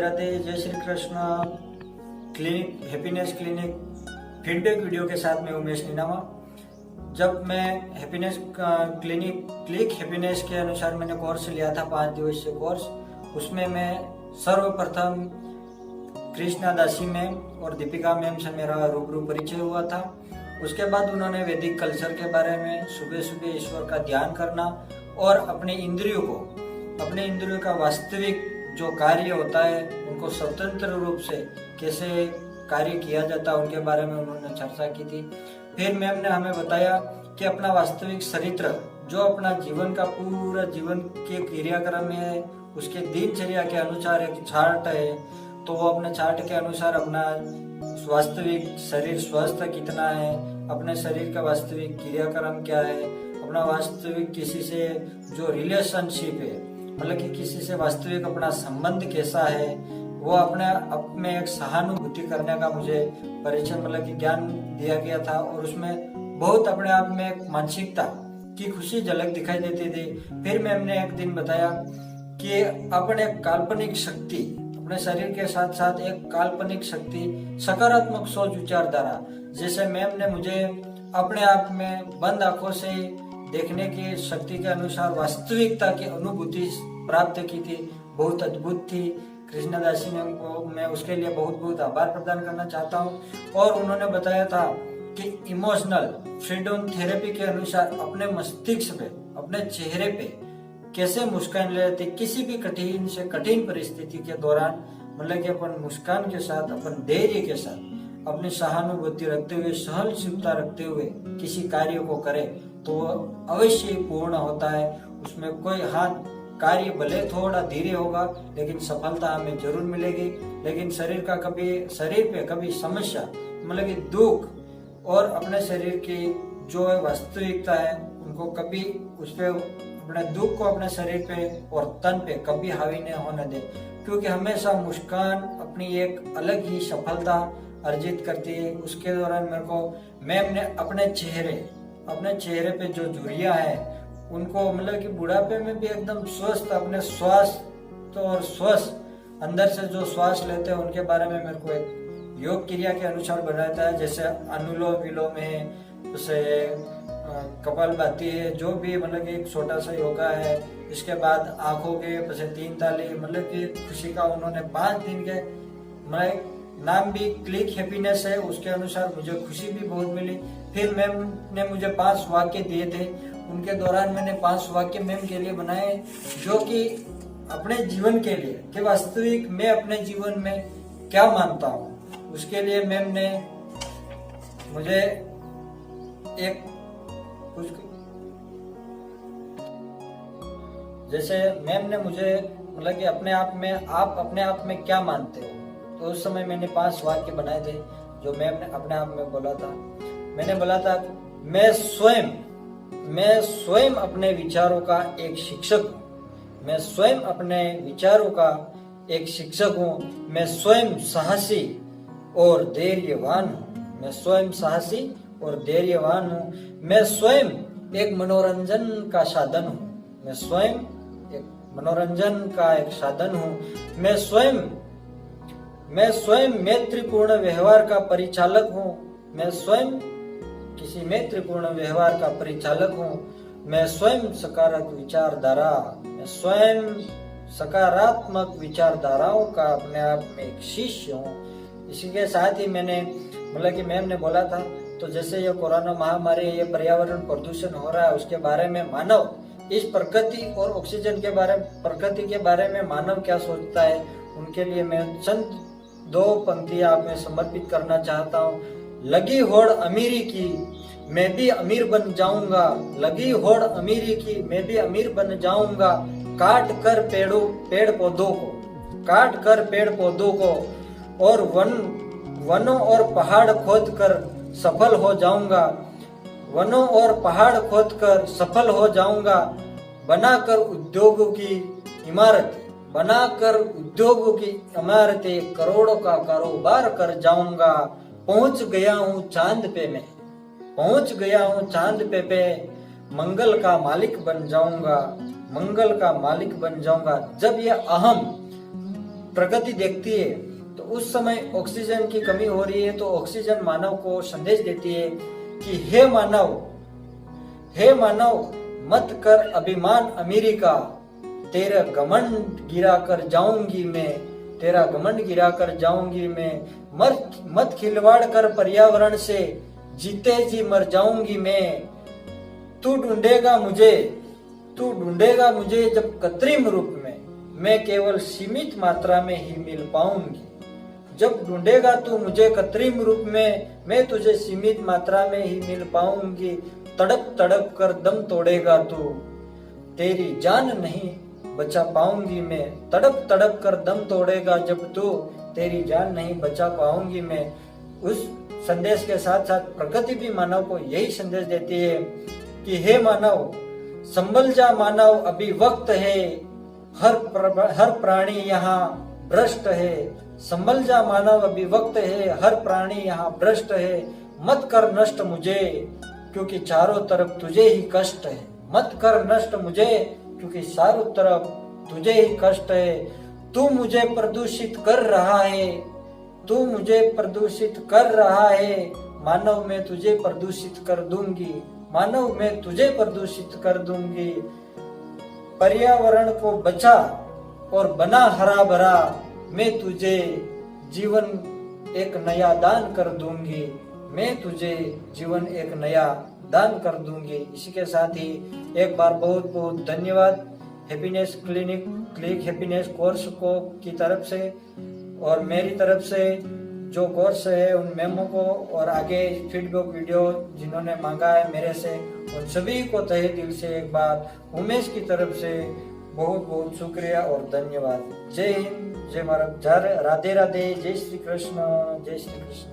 राधे, जय Shri Krishna. Clinic happiness clinic feedback video के साथ मैं उमेश नीनामा। जब मैं हैप्पीनेस क्लिक हैप्पीनेस के अनुसार मैंने कोर्स लिया था 5 दिवसीय कोर्स, उसमें मैं सर्वप्रथम कृष्णा दासी मैम और दीपिका मैम से मेरा रूबरू परिचय हुआ था। उसके बाद उन्होंने वैदिक कल्चर के बारे में, सुबह सुबह ईश्वर का ध्यान करना और अपने इंद्रियों का वास्तविक जो कार्य होता है उनको स्वतंत्र रूप से कैसे कार्य किया जाता है उनके बारे में उन्होंने चर्चा की थी। फिर मैम ने हमें बताया कि अपना वास्तविक चरित्र जो अपना जीवन का पूरा जीवन के क्रियाक्रम है, उसके दिनचर्या के अनुसार एक चार्ट है, तो वो अपने चार्ट के अनुसार अपना वास्तविक शरीर स्वस्थ कितना है, अपने शरीर का वास्तविक क्रियाक्रम क्या है, अपना वास्तविक किसी से जो रिलेशनशिप है, मतलब कि किसी से वास्तविक अपना संबंध कैसा है, वो अपने आप में एक सहानुभूति करने का मुझे परिचय मतलब कि ज्ञान दिया गया था। और उसमें बहुत अपने आप में एक मानसिकता की खुशी झलक दिखाई देती थी। फिर मैम ने एक दिन बताया कि अपने काल्पनिक शक्ति, अपने शरीर के साथ साथ एक काल्पनिक शक्ति, सकारात्मक सोच विचारधारा, जैसे मैम ने मुझे अपने आप में बंद आंखों से देखने की शक्ति के अनुसार वास्तविकता की अनुभूति प्राप्त की थी, बहुत अद्भुत थी। कृष्णदासी मैम को मैं उसके लिए बहुत बहुत आभार प्रदान करना चाहता हूँ। और उन्होंने बताया था कि इमोशनल फ्रीडम थेरेपी के अनुसार अपने मस्तिष्क पे, अपने चेहरे पे कैसे मुस्कान ले लेते, किसी भी कठिन से कठिन परिस्थिति के दौरान, मतलब कि अपन मुस्कान के साथ, अपन धैर्य के साथ, अपनी सहानुभूति रखते हुए, सहनशीलता रखते हुए किसी कार्य को करें तो अवश्य पूर्ण होता है। उसमें कोई कार्य भले थोड़ा धीरे होगा लेकिन सफलता हमें जरूर मिलेगी। लेकिन शरीर पे कभी समस्या, मतलब कि दुख और अपने शरीर की जो वास्तविकता है उनको कभी उस पे, अपने दुख को अपने शरीर पे और तन पे कभी हावी नहीं होने दे, क्योंकि हमेशा मुस्कान अपनी एक अलग ही सफलता अर्जित करती है। उसके दौरान मेरे को मैम ने अपने चेहरे पे जो झुर्रियां है उनको, मतलब कि बुढ़ापे में भी एकदम स्वस्थ, अपने स्वास्थ्य और स्वस्थ अंदर से जो श्वास लेते हैं उनके बारे में मेरे को एक योग क्रिया के अनुसार बताया है। जैसे अनुलोम विलोम है, जैसे कपालभाति है, जो भी मतलब कि एक छोटा सा योगा है। इसके बाद आंखों के पीछे 3 ताली, मतलब कि खुशी का उन्होंने 5 दिन के, मतलब नाम भी क्लिक हैप्पीनेस है, उसके अनुसार मुझे खुशी भी बहुत मिली। फिर मैम ने मुझे 5 वाक्य दिए थे, उनके दौरान मैंने 5 वाक्य मैम के लिए बनाए, जो कि अपने जीवन के लिए, कि वास्तविक मैं अपने जीवन में क्या मानता हूँ, उसके लिए मैम ने मुझे एक कुछ, जैसे मैम ने मुझे मतलब कि अपने आप में, आप अपने आप में क्या मानते हो, तो उस समय मैंने 5 वाक्य बनाए थे जो मैम ने अपने आप में बोला था। मैंने बोला था, मैं स्वयं अपने विचारों का एक शिक्षक हूँ, मैं स्वयं अपने विचारों का एक शिक्षक हूँ, मैं स्वयं साहसी और धैर्यवान हूँ, मैं स्वयं साहसी और धैर्यवान हूँ, मैं स्वयं एक मनोरंजन का साधन हूँ, मैं स्वयं एक मनोरंजन का एक साधन हूँ, मैं स्वयं मैत्रीपूर्ण व्यवहार का परिचालक हूँ, मैं स्वयं किसी मैत्रीपूर्ण व्यवहार का परिचालक हूँ, मैं स्वयं सकारात्मक विचारधाराओं का अपने आप में एक शिष्य हूँ। इसी के साथ ही मैंने, मतलब कि मैम ने बोला था, तो जैसे ये कोरोना महामारी, ये पर्यावरण प्रदूषण हो रहा है, उसके बारे में मानव, इस प्रकृति और ऑक्सीजन के प्रकृति के बारे में मानव क्या सोचता है, उनके लिए मैं चंद 2 पंक्तियां आप में समर्पित करना चाहता हूँ। लगी होड़ अमीरी की, मैं भी अमीर बन जाऊंगा, लगी होड़ अमीरी की, मैं भी अमीर बन जाऊंगा, काट कर पेड़ पौधों को और वनों और पहाड़ खोद कर सफल हो जाऊंगा, वनों और पहाड़ खोद कर सफल हो जाऊंगा, बनाकर उद्योगों की इमारतें, करोड़ों का कारोबार कर जाऊंगा, पहुंच गया हूँ चांद पे मंगल का मालिक बन जाऊंगा। जब ये प्रगति देखती है तो उस समय ऑक्सीजन की कमी हो रही है, तो ऑक्सीजन मानव को संदेश देती है कि हे मानव मत कर अभिमान अमीरी का, तेरा घमंड गिरा कर जाऊंगी मैं, तेरा घमंड गिरा कर जाऊंगी मैं। मत खिलवाड़ कर पर्यावरण से, जीते जी मर जाऊंगी मैं। तू ढूंढेगा मुझे जब कृत्रिम रूप में, मैं केवल सीमित मात्रा में ही मिल पाऊंगी। जब ढूंढेगा तू मुझे कृत्रिम रूप में, मैं तुझे सीमित मात्रा में ही मिल पाऊंगी। तड़प तड़प कर दम तोड़ेगा तू, तेरी जान नहीं बचा पाऊंगी मैं। तड़प तड़प कर दम तोड़ेगा जब तू, तेरी जान नहीं बचा पाऊंगी मैं। उस संदेश के साथ साथ प्रकृति भी मानव को यही संदेश देती है कि हे मानव, संभल जा मानव, अभी वक्त है। हर प्राणी यहाँ भ्रष्ट है। संभल जा मानव, अभी वक्त है। हर प्राणी यहाँ भ्रष्ट है। मत कर नष्ट मुझे, क्योंकि चारों तरफ तुझे ही कष्ट है। मत कर नष्ट मुझे, क्योंकि चारों तरफ तुझे ही कष्ट है। तू मुझे प्रदूषित कर रहा है, तू मुझे प्रदूषित कर रहा है। मानव मैं तुझे प्रदूषित कर दूंगी, मानव मैं तुझे प्रदूषित कर दूंगी। पर्यावरण को बचा और बना हरा भरा, मैं तुझे जीवन एक नया दान कर दूंगी, मैं तुझे जीवन एक नया दान कर दूंगी। इसी के साथ ही एक बार बहुत बहुत धन्यवाद हैप्पीनेस क्लिक हैप्पीनेस कोर्स को की तरफ से, और मेरी तरफ से जो कोर्स है उन मेमो को और आगे फीडबैक वीडियो जिन्होंने मांगा है मेरे से, उन सभी को तहे दिल से एक बार उमेश की तरफ से बहुत बहुत शुक्रिया और धन्यवाद। जय हिंद, जय भारत, राधे राधे, जय श्री कृष्ण, जय श्री कृष्ण।